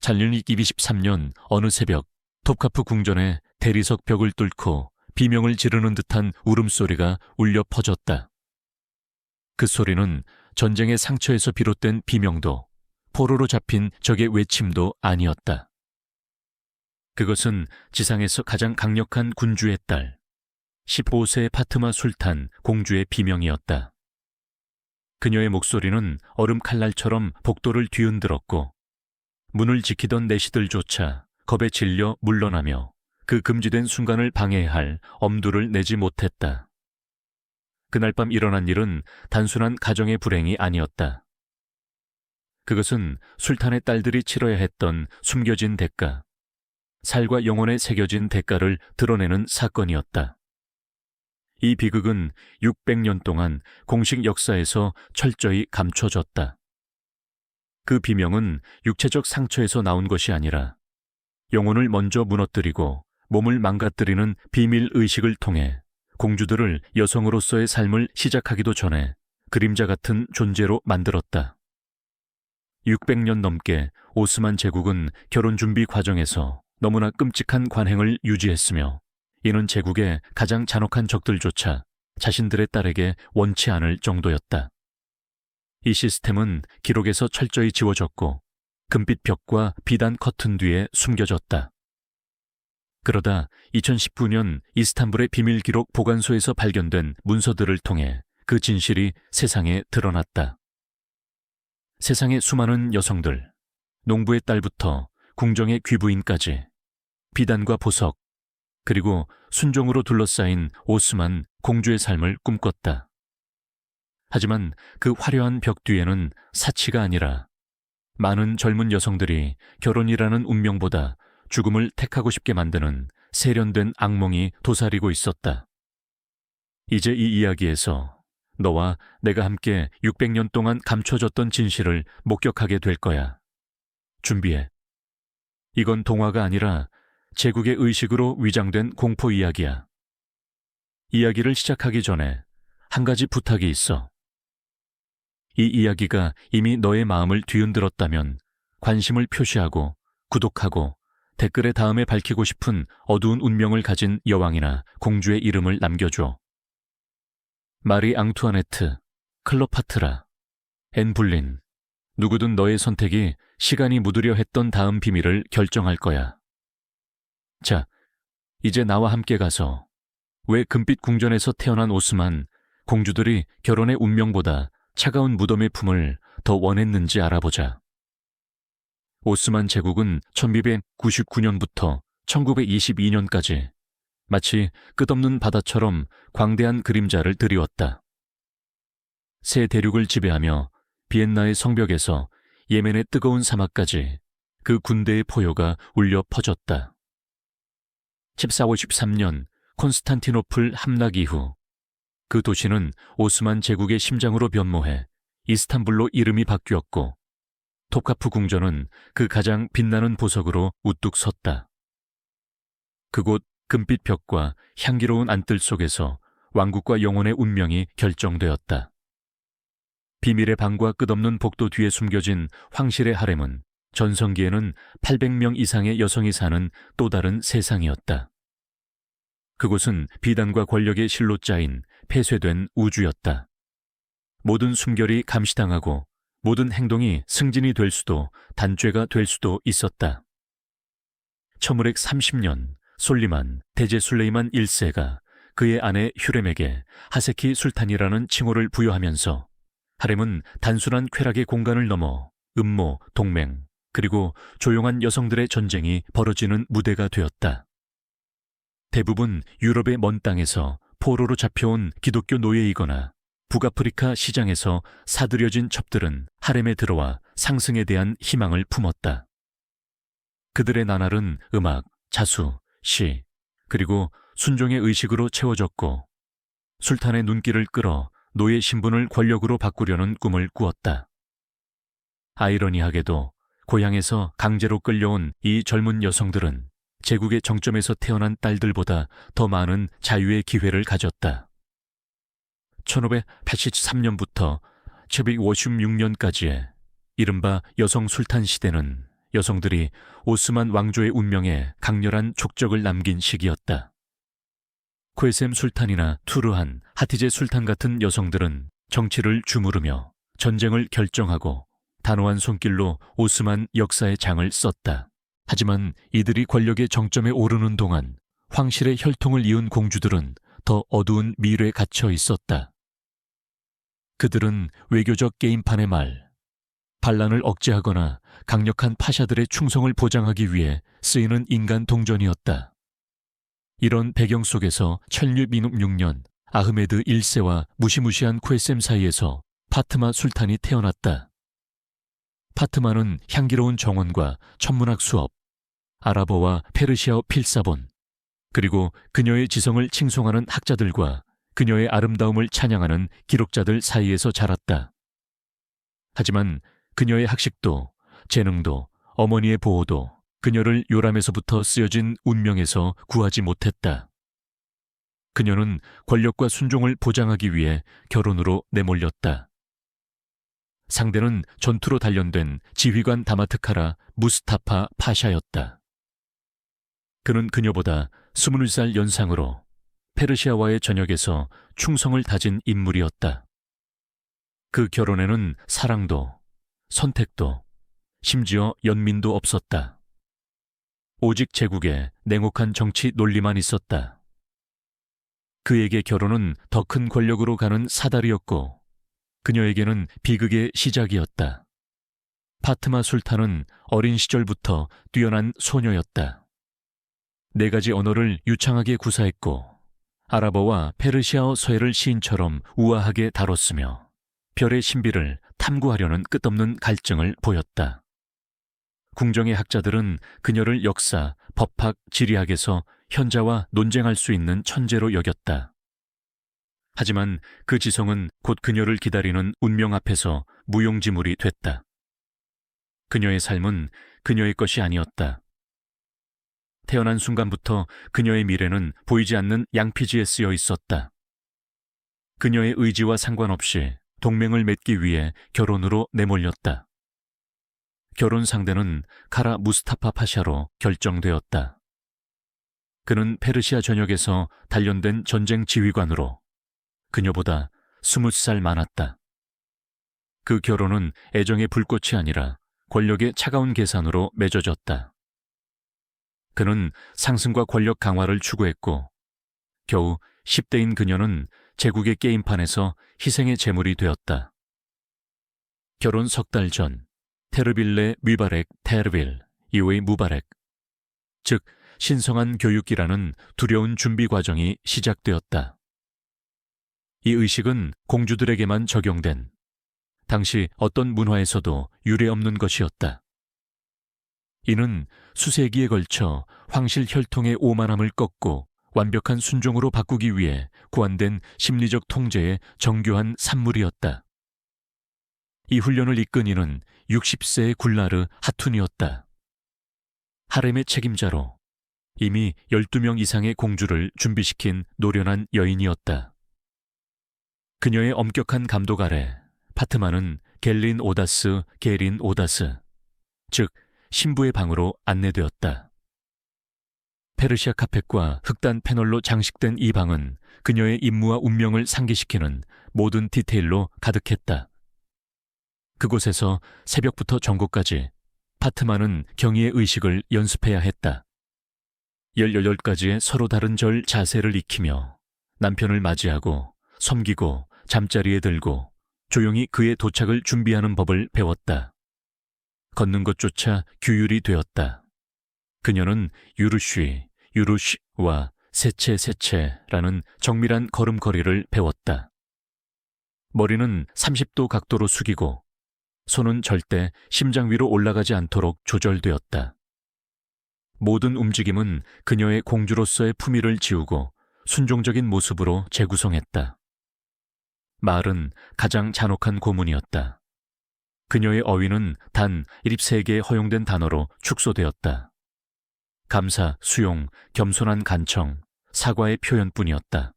잘년이 23년 어느 새벽 톱카프 궁전의 대리석 벽을 뚫고 비명을 지르는 듯한 울음소리가 울려 퍼졌다. 그 소리는 전쟁의 상처에서 비롯된 비명도 포로로 잡힌 적의 외침도 아니었다. 그것은 지상에서 가장 강력한 군주의 딸 15세의 파트마 술탄 공주의 비명이었다. 그녀의 목소리는 얼음 칼날처럼 복도를 뒤흔들었고 문을 지키던 내시들조차 겁에 질려 물러나며 그 금지된 순간을 방해해야 할 엄두를 내지 못했다. 그날 밤 일어난 일은 단순한 가정의 불행이 아니었다. 그것은 술탄의 딸들이 치러야 했던 숨겨진 대가, 살과 영혼에 새겨진 대가를 드러내는 사건이었다. 이 비극은 600년 동안 공식 역사에서 철저히 감춰졌다. 그 비명은 육체적 상처에서 나온 것이 아니라 영혼을 먼저 무너뜨리고 몸을 망가뜨리는 비밀 의식을 통해 공주들을 여성으로서의 삶을 시작하기도 전에 그림자 같은 존재로 만들었다. 600년 넘게 오스만 제국은 결혼 준비 과정에서 너무나 끔찍한 관행을 유지했으며 이는 제국의 가장 잔혹한 적들조차 자신들의 딸에게 원치 않을 정도였다. 이 시스템은 기록에서 철저히 지워졌고 금빛 벽과 비단 커튼 뒤에 숨겨졌다. 그러다 2019년 이스탄불의 비밀 기록 보관소에서 발견된 문서들을 통해 그 진실이 세상에 드러났다. 세상의 수많은 여성들, 농부의 딸부터 궁정의 귀부인까지 비단과 보석, 그리고 순종으로 둘러싸인 오스만 공주의 삶을 꿈꿨다. 하지만 그 화려한 벽 뒤에는 사치가 아니라 많은 젊은 여성들이 결혼이라는 운명보다 죽음을 택하고 싶게 만드는 세련된 악몽이 도사리고 있었다. 이제 이 이야기에서 너와 내가 함께 600년 동안 감춰졌던 진실을 목격하게 될 거야. 준비해. 이건 동화가 아니라 제국의 의식으로 위장된 공포 이야기야. 이야기를 시작하기 전에 한 가지 부탁이 있어. 이 이야기가 이미 너의 마음을 뒤흔들었다면 관심을 표시하고 구독하고 댓글에 다음에 밝히고 싶은 어두운 운명을 가진 여왕이나 공주의 이름을 남겨줘. 마리 앙투아네트, 클로파트라, 앤 불린, 누구든 너의 선택이 시간이 묻으려 했던 다음 비밀을 결정할 거야. 자, 이제 나와 함께 가서 왜 금빛 궁전에서 태어난 오스만 공주들이 결혼의 운명보다 차가운 무덤의 품을 더 원했는지 알아보자. 오스만 제국은 1299년부터 1922년까지 마치 끝없는 바다처럼 광대한 그림자를 드리웠다. 새 대륙을 지배하며 비엔나의 성벽에서 예멘의 뜨거운 사막까지 그 군대의 포효가 울려 퍼졌다. 1453년 콘스탄티노플 함락 이후 그 도시는 오스만 제국의 심장으로 변모해 이스탄불로 이름이 바뀌었고 톱카프 궁전은 그 가장 빛나는 보석으로 우뚝 섰다. 그곳 금빛 벽과 향기로운 안뜰 속에서 왕국과 영혼의 운명이 결정되었다. 비밀의 방과 끝없는 복도 뒤에 숨겨진 황실의 하렘은 전성기에는 800명 이상의 여성이 사는 또 다른 세상이었다. 그곳은 비단과 권력의 실로 짜인 폐쇄된 우주였다. 모든 숨결이 감시당하고 모든 행동이 승진이 될 수도 단죄가 될 수도 있었다. 처무렉 30년 솔리만 대제 술레이만 1세가 그의 아내 휴렘에게 하세키 술탄이라는 칭호를 부여하면서 하렘은 단순한 쾌락의 공간을 넘어 음모, 동맹, 그리고 조용한 여성들의 전쟁이 벌어지는 무대가 되었다. 대부분 유럽의 먼 땅에서 포로로 잡혀온 기독교 노예이거나 북아프리카 시장에서 사들여진 첩들은 하렘에 들어와 상승에 대한 희망을 품었다. 그들의 나날은 음악, 자수, 시, 그리고 순종의 의식으로 채워졌고 술탄의 눈길을 끌어 노예 신분을 권력으로 바꾸려는 꿈을 꾸었다. 아이러니하게도 고향에서 강제로 끌려온 이 젊은 여성들은 제국의 정점에서 태어난 딸들보다 더 많은 자유의 기회를 가졌다. 1583년부터 1256년까지의 이른바 여성 술탄 시대는 여성들이 오스만 왕조의 운명에 강렬한 족적을 남긴 시기였다. 퀘셈 술탄이나 투르한, 하티제 술탄 같은 여성들은 정치를 주무르며 전쟁을 결정하고 단호한 손길로 오스만 역사의 장을 썼다. 하지만 이들이 권력의 정점에 오르는 동안 황실의 혈통을 이은 공주들은 더 어두운 미래에 갇혀 있었다. 그들은 외교적 게임판의 말, 반란을 억제하거나 강력한 파샤들의 충성을 보장하기 위해 쓰이는 인간 동전이었다. 이런 배경 속에서 천류 민업 6년 아흐메드 1세와 무시무시한 퀘셈 사이에서 파트마 술탄이 태어났다. 파트마는 향기로운 정원과 천문학 수업, 아랍어와 페르시아어 필사본, 그리고 그녀의 지성을 칭송하는 학자들과 그녀의 아름다움을 찬양하는 기록자들 사이에서 자랐다. 하지만 그녀의 학식도, 재능도, 어머니의 보호도 그녀를 요람에서부터 쓰여진 운명에서 구하지 못했다. 그녀는 권력과 순종을 보장하기 위해 결혼으로 내몰렸다. 상대는 전투로 단련된 지휘관 다마트카라 무스타파 파샤였다. 그는 그녀보다 20살 연상으로 페르시아와의 전역에서 충성을 다진 인물이었다. 그 결혼에는 사랑도, 선택도, 심지어 연민도 없었다. 오직 제국에 냉혹한 정치 논리만 있었다. 그에게 결혼은 더 큰 권력으로 가는 사다리였고 그녀에게는 비극의 시작이었다. 파트마 술탄은 어린 시절부터 뛰어난 소녀였다. 4가지 언어를 유창하게 구사했고 아랍어와 페르시아어 서예를 시인처럼 우아하게 다뤘으며 별의 신비를 탐구하려는 끝없는 갈증을 보였다. 궁정의 학자들은 그녀를 역사, 법학, 지리학에서 현자와 논쟁할 수 있는 천재로 여겼다. 하지만 그 지성은 곧 그녀를 기다리는 운명 앞에서 무용지물이 됐다. 그녀의 삶은 그녀의 것이 아니었다. 태어난 순간부터 그녀의 미래는 보이지 않는 양피지에 쓰여 있었다. 그녀의 의지와 상관없이 동맹을 맺기 위해 결혼으로 내몰렸다. 결혼 상대는 카라 무스타파 파샤로 결정되었다. 그는 페르시아 전역에서 단련된 전쟁 지휘관으로 그녀보다 20살 많았다. 그 결혼은 애정의 불꽃이 아니라 권력의 차가운 계산으로 맺어졌다. 그는 상승과 권력 강화를 추구했고 겨우 10대인 그녀는 제국의 게임판에서 희생의 제물이 되었다. 결혼 석 달 전 테르빌레 뮤바렉 테르빌 이후의 무바렉, 즉 신성한 교육기라는 두려운 준비 과정이 시작되었다. 이 의식은 공주들에게만 적용된 당시 어떤 문화에서도 유례없는 것이었다. 이는 수세기에 걸쳐 황실 혈통의 오만함을 꺾고 완벽한 순종으로 바꾸기 위해 고안된 심리적 통제의 정교한 산물이었다. 이 훈련을 이끈 이는 60세의 굴라르 하툰이었다. 하렘의 책임자로 이미 12명 이상의 공주를 준비시킨 노련한 여인이었다. 그녀의 엄격한 감독 아래 파트마는 겔린 오다스, 게린 오다스, 즉 신부의 방으로 안내되었다. 페르시아 카펫과 흑단 패널로 장식된 이 방은 그녀의 임무와 운명을 상기시키는 모든 디테일로 가득했다. 그곳에서 새벽부터 정고까지 파트마는 경의의 의식을 연습해야 했다. 18가지의 서로 다른 절 자세를 익히며 남편을 맞이하고 섬기고 잠자리에 들고 조용히 그의 도착을 준비하는 법을 배웠다. 걷는 것조차 규율이 되었다. 그녀는 유루쉬와 세체라는 정밀한 걸음걸이를 배웠다. 머리는 30도 각도로 숙이고 손은 절대 심장 위로 올라가지 않도록 조절되었다. 모든 움직임은 그녀의 공주로서의 품위를 지우고 순종적인 모습으로 재구성했다. 말은 가장 잔혹한 고문이었다. 그녀의 어휘는 단 73개의 허용된 단어로 축소되었다. 감사, 수용, 겸손한 간청, 사과의 표현뿐이었다.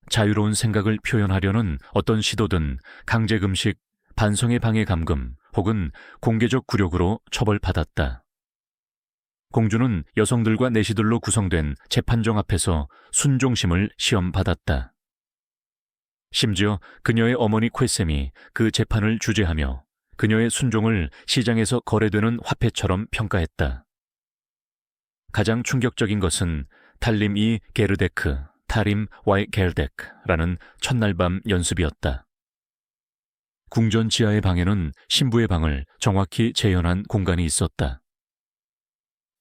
자유로운 생각을 표현하려는 어떤 시도든 강제금식, 반성의 방해 감금 혹은 공개적 굴욕으로 처벌받았다. 공주는 여성들과 내시들로 구성된 재판정 앞에서 순종심을 시험받았다. 심지어 그녀의 어머니 쾌셈이 그 재판을 주재하며 그녀의 순종을 시장에서 거래되는 화폐처럼 평가했다. 가장 충격적인 것은 탈림 이 게르데크, 타림 와이 게르데크라는 첫날 밤 연습이었다. 궁전 지하의 방에는 신부의 방을 정확히 재현한 공간이 있었다.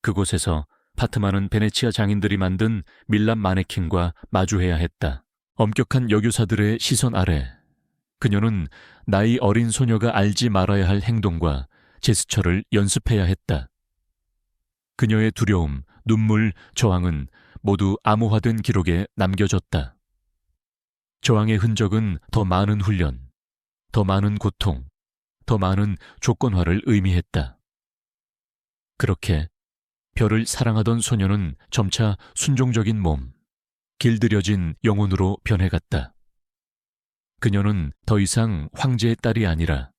그곳에서 파트마는 베네치아 장인들이 만든 밀랍 마네킹과 마주해야 했다. 엄격한 여교사들의 시선 아래 그녀는 나이 어린 소녀가 알지 말아야 할 행동과 제스처를 연습해야 했다. 그녀의 두려움, 눈물, 저항은 모두 암호화된 기록에 남겨졌다. 저항의 흔적은 더 많은 훈련, 더 많은 고통, 더 많은 조건화를 의미했다. 그렇게 별을 사랑하던 소녀는 점차 순종적인 몸, 길들여진 영혼으로 변해갔다. 그녀는 더 이상 황제의 딸이 아니라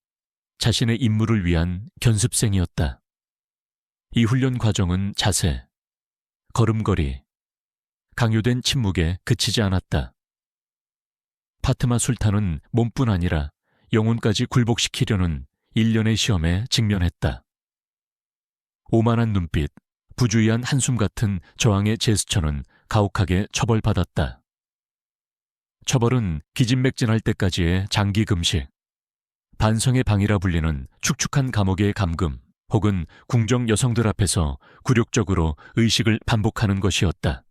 자신의 임무를 위한 견습생이었다. 이 훈련 과정은 자세, 걸음걸이, 강요된 침묵에 그치지 않았다. 파트마 술탄은 몸뿐 아니라 영혼까지 굴복시키려는 일련의 시험에 직면했다. 오만한 눈빛, 부주의한 한숨 같은 저항의 제스처는 가혹하게 처벌받았다. 처벌은 기진맥진할 때까지의 장기 금식, 반성의 방이라 불리는 축축한 감옥의 감금, 혹은 궁정 여성들 앞에서 굴욕적으로 의식을 반복하는 것이었다.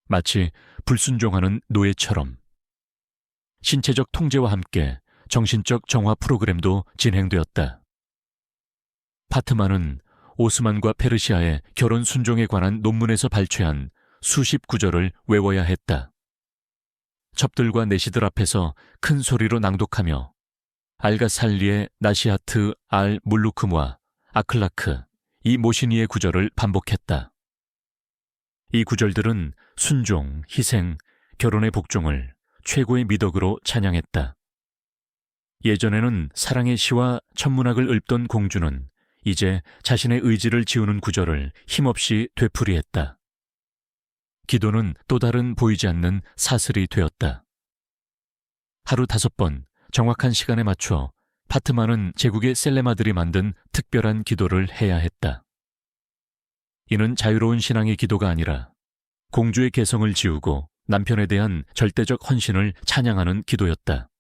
마치 불순종하는 노예처럼. 신체적 통제와 함께 정신적 정화 프로그램도 진행되었다. 파트마는 오스만과 페르시아의 결혼 순종에 관한 논문에서 발췌한 수십 구절을 외워야 했다. 첩들과 내시들 앞에서 큰 소리로 낭독하며 알가살리의 나시아트 알 물루크무와 아클라크, 이 모시니의 구절을 반복했다. 이 구절들은 순종, 희생, 결혼의 복종을 최고의 미덕으로 찬양했다. 예전에는 사랑의 시와 천문학을 읊던 공주는 이제 자신의 의지를 지우는 구절을 힘없이 되풀이했다. 기도는 또 다른 보이지 않는 사슬이 되었다. 하루 5번 정확한 시간에 맞춰 파트마는 제국의 셀레마들이 만든 특별한 기도를 해야 했다. 이는 자유로운 신앙의 기도가 아니라 공주의 개성을 지우고 남편에 대한 절대적 헌신을 찬양하는 기도였다.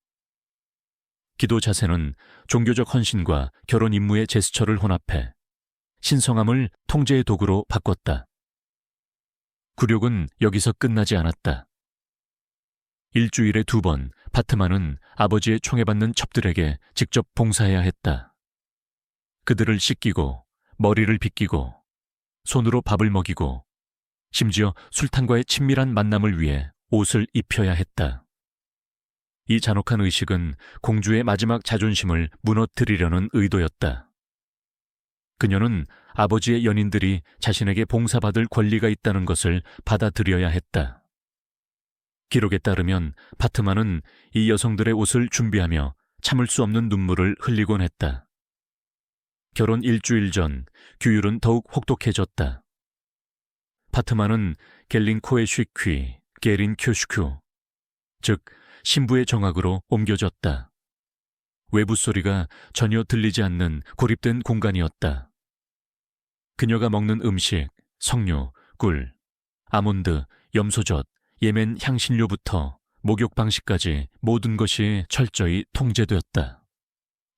기도 자세는 종교적 헌신과 결혼 임무의 제스처를 혼합해 신성함을 통제의 도구로 바꿨다. 굴욕은 여기서 끝나지 않았다. 일주일에 2번 파트마는 아버지의 총애받는 첩들에게 직접 봉사해야 했다. 그들을 씻기고 머리를 빗기고 손으로 밥을 먹이고 심지어 술탄과의 친밀한 만남을 위해 옷을 입혀야 했다. 이 잔혹한 의식은 공주의 마지막 자존심을 무너뜨리려는 의도였다. 그녀는 아버지의 연인들이 자신에게 봉사받을 권리가 있다는 것을 받아들여야 했다. 기록에 따르면 파트마는 이 여성들의 옷을 준비하며 참을 수 없는 눈물을 흘리곤 했다. 결혼 일주일 전 규율은 더욱 혹독해졌다. 파트마는 겔링코의 쉬퀴, 게린 큐슈큐, 즉 신부의 정악으로 옮겨졌다. 외부 소리가 전혀 들리지 않는 고립된 공간이었다. 그녀가 먹는 음식, 석류, 꿀, 아몬드, 염소젓, 예멘 향신료부터 목욕 방식까지 모든 것이 철저히 통제되었다.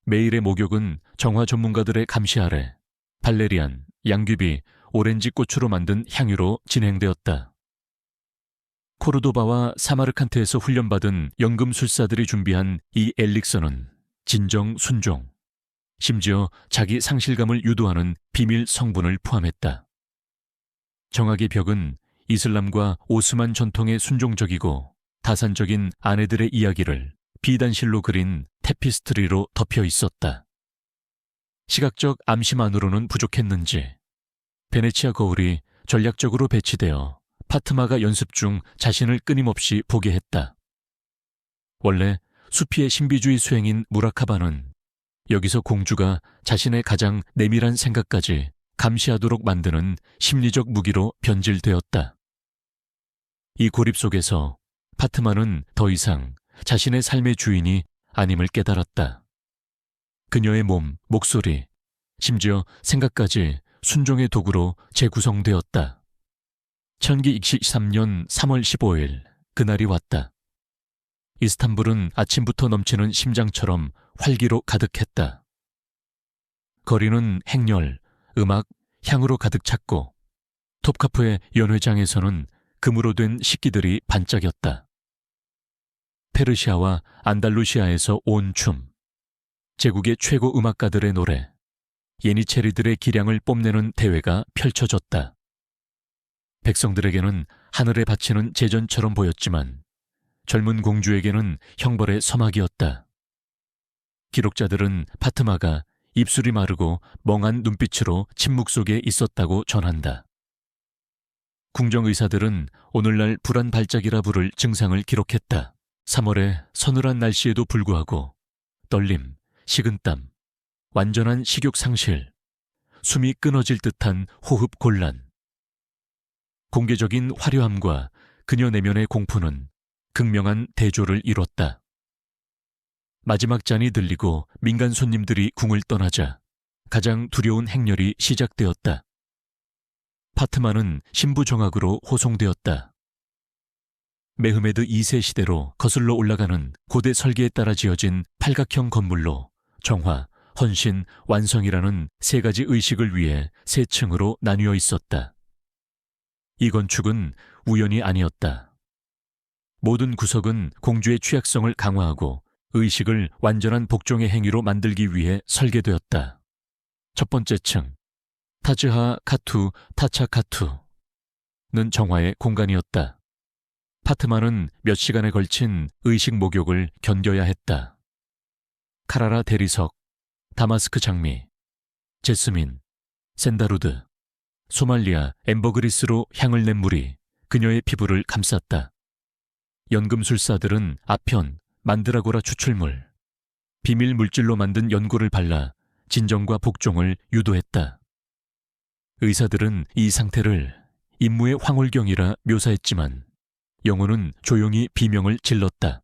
매일의 목욕은 정화 전문가들의 감시 아래 발레리안, 양귀비, 오렌지 꽃으로 만든 향유로 진행되었다. 코르도바와 사마르칸트에서 훈련받은 연금술사들이 준비한 이 엘릭서는 진정 순종, 심지어 자기 상실감을 유도하는 비밀 성분을 포함했다. 정악의 벽은 이슬람과 오스만 전통의 순종적이고 다산적인 아내들의 이야기를 비단실로 그린 테피스트리로 덮여 있었다. 시각적 암시만으로는 부족했는지 베네치아 거울이 전략적으로 배치되어 파트마가 연습 중 자신을 끊임없이 보게 했다. 원래 수피의 신비주의 수행인 무라카바는 여기서 공주가 자신의 가장 내밀한 생각까지 감시하도록 만드는 심리적 무기로 변질되었다. 이 고립 속에서 파트마는 더 이상 자신의 삶의 주인이 아님을 깨달았다. 그녀의 몸, 목소리, 심지어 생각까지 순종의 도구로 재구성되었다. 천기 23년 3월 15일 그날이 왔다. 이스탄불은 아침부터 넘치는 심장처럼 활기로 가득했다. 거리는 행렬, 음악, 향으로 가득 찼고 톱카프의 연회장에서는 금으로 된 식기들이 반짝였다. 페르시아와 안달루시아에서 온 춤, 제국의 최고 음악가들의 노래, 예니체리들의 기량을 뽐내는 대회가 펼쳐졌다. 백성들에게는 하늘에 바치는 제전처럼 보였지만 젊은 공주에게는 형벌의 서막이었다. 기록자들은 파트마가 입술이 마르고 멍한 눈빛으로 침묵 속에 있었다고 전한다. 궁정의사들은 오늘날 불안 발작이라 부를 증상을 기록했다. 3월의 서늘한 날씨에도 불구하고 떨림, 식은땀, 완전한 식욕 상실, 숨이 끊어질 듯한 호흡 곤란. 공개적인 화려함과 그녀 내면의 공포는 극명한 대조를 이뤘다. 마지막 잔이 들리고 민간 손님들이 궁을 떠나자 가장 두려운 행렬이 시작되었다. 파트마는 신부정학으로 호송되었다. 메흐메드 2세 시대로 거슬러 올라가는 고대 설계에 따라 지어진 팔각형 건물로 정화, 헌신, 완성이라는 세 가지 의식을 위해 세 층으로 나뉘어 있었다. 이 건축은 우연이 아니었다. 모든 구석은 공주의 취약성을 강화하고 의식을 완전한 복종의 행위로 만들기 위해 설계되었다. 첫 번째 층, 타즈하 카투 타차 카투는 정화의 공간이었다. 파트마는 몇 시간에 걸친 의식 목욕을 견뎌야 했다. 카라라 대리석, 다마스크 장미, 제스민, 샌다루드, 소말리아 엠버그리스로 향을 낸 물이 그녀의 피부를 감쌌다. 연금술사들은 아편, 만드라고라 추출물, 비밀 물질로 만든 연고를 발라 진정과 복종을 유도했다. 의사들은 이 상태를 임무의 황홀경이라 묘사했지만 영혼은 조용히 비명을 질렀다.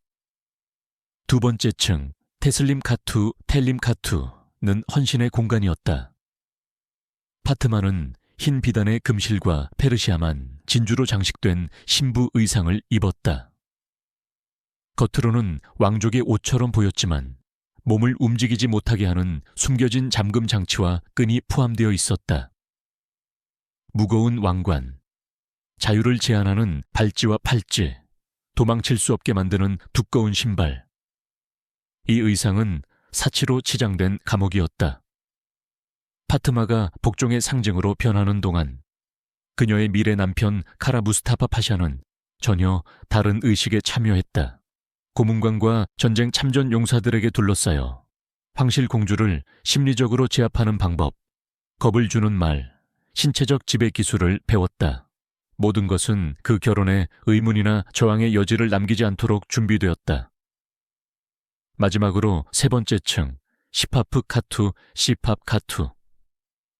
두 번째 층, 테슬림 카투, 텔림 카투는 헌신의 공간이었다. 파트마는 흰 비단의 금실과 페르시아만 진주로 장식된 신부 의상을 입었다. 겉으로는 왕족의 옷처럼 보였지만 몸을 움직이지 못하게 하는 숨겨진 잠금 장치와 끈이 포함되어 있었다. 무거운 왕관, 자유를 제한하는 발찌와 팔찌, 도망칠 수 없게 만드는 두꺼운 신발. 이 의상은 사치로 치장된 감옥이었다. 파트마가 복종의 상징으로 변하는 동안 그녀의 미래 남편 카라 무스타파 파샤는 전혀 다른 의식에 참여했다. 고문관과 전쟁 참전 용사들에게 둘러싸여 황실 공주를 심리적으로 제압하는 방법, 겁을 주는 말, 신체적 지배 기술을 배웠다. 모든 것은 그 결혼에 의문이나 저항의 여지를 남기지 않도록 준비되었다. 마지막으로 세 번째 층, 시파프 카투, 시팝 카투.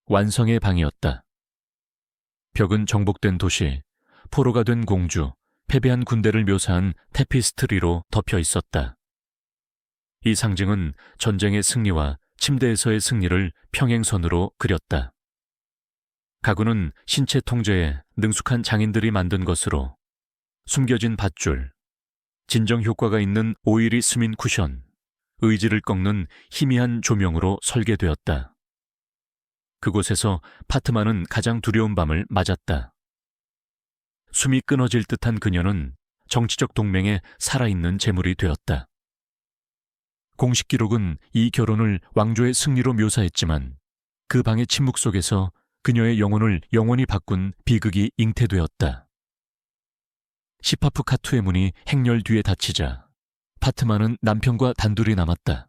완성의 방이었다. 벽은 정복된 도시, 포로가 된 공주, 패배한 군대를 묘사한 테피스트리로 덮여 있었다. 이 상징은 전쟁의 승리와 침대에서의 승리를 평행선으로 그렸다. 가구는 신체 통제에 능숙한 장인들이 만든 것으로 숨겨진 밧줄, 진정 효과가 있는 오일이 스민 쿠션, 의지를 꺾는 희미한 조명으로 설계되었다. 그곳에서 파트마는 가장 두려운 밤을 맞았다. 숨이 끊어질 듯한 그녀는 정치적 동맹에 살아있는 제물이 되었다. 공식 기록은 이 결혼을 왕조의 승리로 묘사했지만 그 방의 침묵 속에서 그녀의 영혼을 영원히 바꾼 비극이 잉태되었다. 시파프 카투의 문이 행렬 뒤에 닫히자 파트마는 남편과 단둘이 남았다.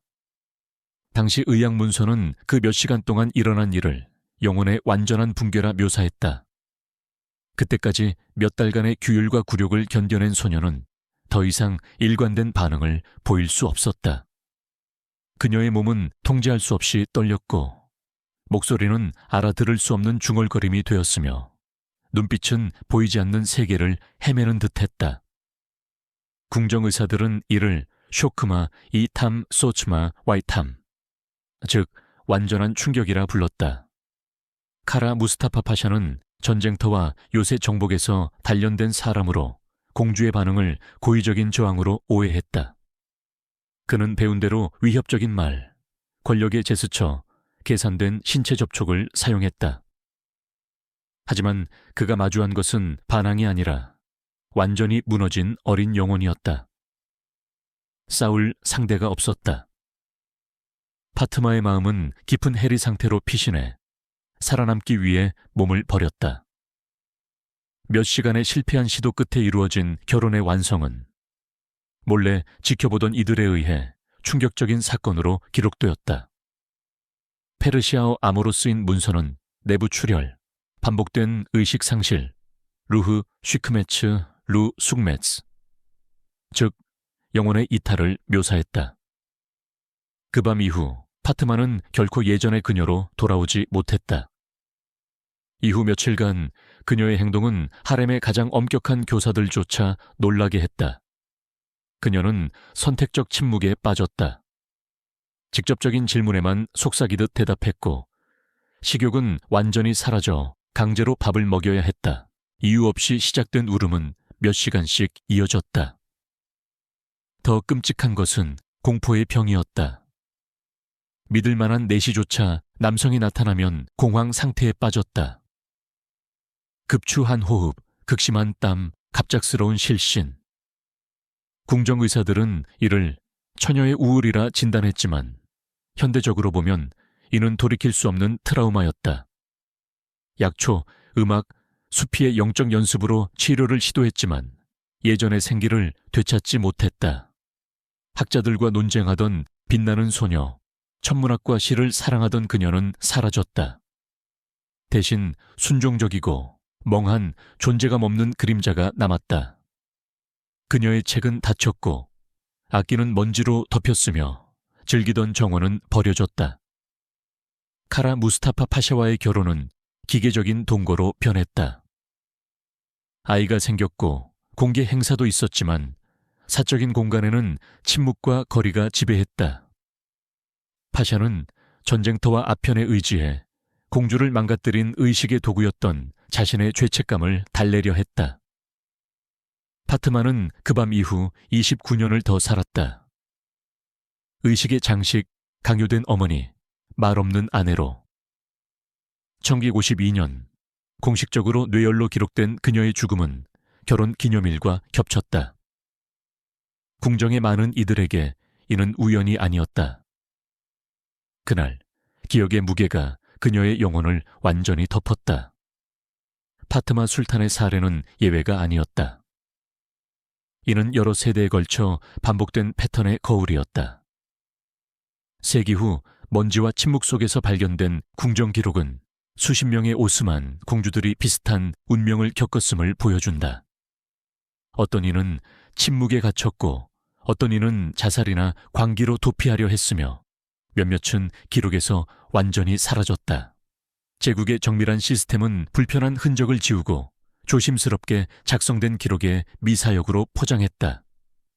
당시 의학 문서는 그 몇 시간 동안 일어난 일을 영혼의 완전한 붕괴라 묘사했다. 그때까지 몇 달간의 규율과 굴욕을 견뎌낸 소녀는 더 이상 일관된 반응을 보일 수 없었다. 그녀의 몸은 통제할 수 없이 떨렸고 목소리는 알아들을 수 없는 중얼거림이 되었으며 눈빛은 보이지 않는 세계를 헤매는 듯했다. 궁정의사들은 이를 쇼크마 이탐 소츠마 와이탐, 즉 완전한 충격이라 불렀다. 카라 무스타파 파샤는 전쟁터와 요새 정복에서 단련된 사람으로 공주의 반응을 고의적인 저항으로 오해했다. 그는 배운 대로 위협적인 말, 권력의 제스처, 계산된 신체 접촉을 사용했다. 하지만 그가 마주한 것은 반항이 아니라 완전히 무너진 어린 영혼이었다. 싸울 상대가 없었다. 파트마의 마음은 깊은 해리 상태로 피신해 살아남기 위해 몸을 버렸다. 몇 시간의 실패한 시도 끝에 이루어진 결혼의 완성은 몰래 지켜보던 이들에 의해 충격적인 사건으로 기록되었다. 페르시아어 암호로 쓰인 문서는 내부 출혈, 반복된 의식 상실, 루흐 쉬크메츠 루 숙메츠, 즉 영혼의 이탈을 묘사했다. 그 밤 이후 파트마는 결코 예전의 그녀로 돌아오지 못했다. 이후 며칠간 그녀의 행동은 하렘의 가장 엄격한 교사들조차 놀라게 했다. 그녀는 선택적 침묵에 빠졌다. 직접적인 질문에만 속삭이듯 대답했고 식욕은 완전히 사라져 강제로 밥을 먹여야 했다. 이유 없이 시작된 울음은 몇 시간씩 이어졌다. 더 끔찍한 것은 공포의 병이었다. 믿을 만한 내시조차 남성이 나타나면 공황 상태에 빠졌다. 급추한 호흡, 극심한 땀, 갑작스러운 실신. 궁정의사들은 이를 처녀의 우울이라 진단했지만 현대적으로 보면 이는 돌이킬 수 없는 트라우마였다. 약초, 음악, 수피의 영적 연습으로 치료를 시도했지만 예전의 생기를 되찾지 못했다. 학자들과 논쟁하던 빛나는 소녀, 천문학과 시를 사랑하던 그녀는 사라졌다. 대신 순종적이고 멍한 존재감 없는 그림자가 남았다. 그녀의 책은 닫혔고 악기는 먼지로 덮였으며 즐기던 정원은 버려졌다. 카라 무스타파 파샤와의 결혼은 기계적인 동거로 변했다. 아이가 생겼고 공개 행사도 있었지만 사적인 공간에는 침묵과 거리가 지배했다. 파샤는 전쟁터와 아편에 의지해 공주를 망가뜨린 의식의 도구였던 자신의 죄책감을 달래려 했다. 파트마는 그 밤 이후 29년을 더 살았다. 의식의 장식, 강요된 어머니, 말없는 아내로. 1952년 공식적으로 뇌열로 기록된 그녀의 죽음은 결혼 기념일과 겹쳤다. 궁정의 많은 이들에게 이는 우연이 아니었다. 그날 기억의 무게가 그녀의 영혼을 완전히 덮었다. 파트마 술탄의 사례는 예외가 아니었다. 이는 여러 세대에 걸쳐 반복된 패턴의 거울이었다. 세기 후 먼지와 침묵 속에서 발견된 궁정 기록은 수십 명의 오스만 공주들이 비슷한 운명을 겪었음을 보여준다. 어떤 이는 침묵에 갇혔고 어떤 이는 자살이나 광기로 도피하려 했으며 몇몇은 기록에서 완전히 사라졌다. 제국의 정밀한 시스템은 불편한 흔적을 지우고 조심스럽게 작성된 기록에 미사역으로 포장했다.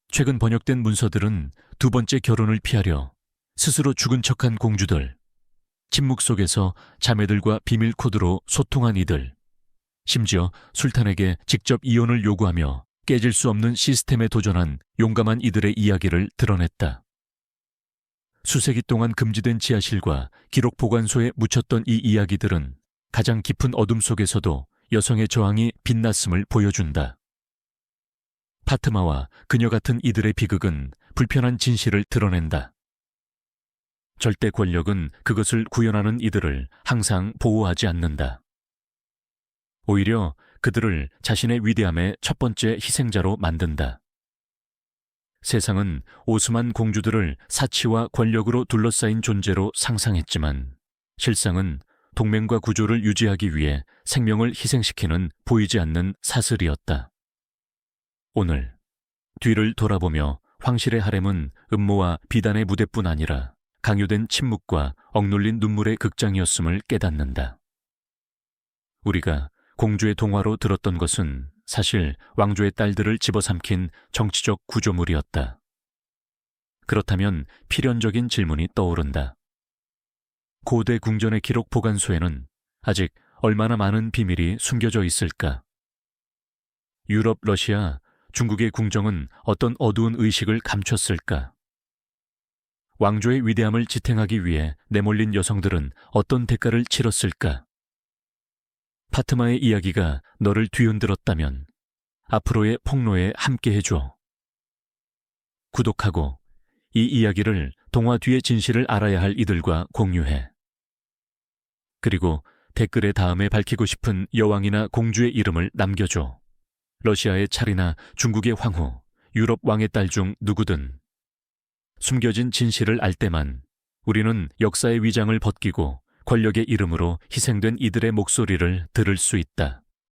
최근 번역된 문서들은 두 번째 결혼을 피하려 스스로 죽은 척한 공주들, 침묵 속에서 자매들과 비밀 코드로 소통한 이들, 심지어 술탄에게 직접 이혼을 요구하며 깨질 수 없는 시스템에 도전한 용감한 이들의 이야기를 드러냈다. 수세기 동안 금지된 지하실과 기록 보관소에 묻혔던 이 이야기들은 가장 깊은 어둠 속에서도 여성의 저항이 빛났음을 보여준다. 파트마와 그녀 같은 이들의 비극은 불편한 진실을 드러낸다. 절대 권력은 그것을 구현하는 이들을 항상 보호하지 않는다. 오히려 그들을 자신의 위대함의 첫 번째 희생자로 만든다. 세상은 오스만 공주들을 사치와 권력으로 둘러싸인 존재로 상상했지만 실상은 동맹과 구조를 유지하기 위해 생명을 희생시키는 보이지 않는 사슬이었다. 오늘 뒤를 돌아보며 황실의 하렘은 음모와 비단의 무대뿐 아니라 강요된 침묵과 억눌린 눈물의 극장이었음을 깨닫는다. 우리가 공주의 동화로 들었던 것은 사실 왕조의 딸들을 집어삼킨 정치적 구조물이었다. 그렇다면 필연적인 질문이 떠오른다. 고대 궁전의 기록 보관소에는 아직 얼마나 많은 비밀이 숨겨져 있을까? 유럽, 러시아, 중국의 궁정은 어떤 어두운 의식을 감췄을까? 왕조의 위대함을 지탱하기 위해 내몰린 여성들은 어떤 대가를 치렀을까? 파트마의 이야기가 너를 뒤흔들었다면 앞으로의 폭로에 함께해줘. 구독하고 이 이야기를 동화 뒤의 진실을 알아야 할 이들과 공유해. 그리고 댓글에 다음에 밝히고 싶은 여왕이나 공주의 이름을 남겨줘. 러시아의 찰이나 중국의 황후, 유럽 왕의 딸 중 누구든. 숨겨진 진실을 알 때만 우리는 역사의 위장을 벗기고 권력의 이름으로 희생된 이들의 목소리를 들을 수 있다.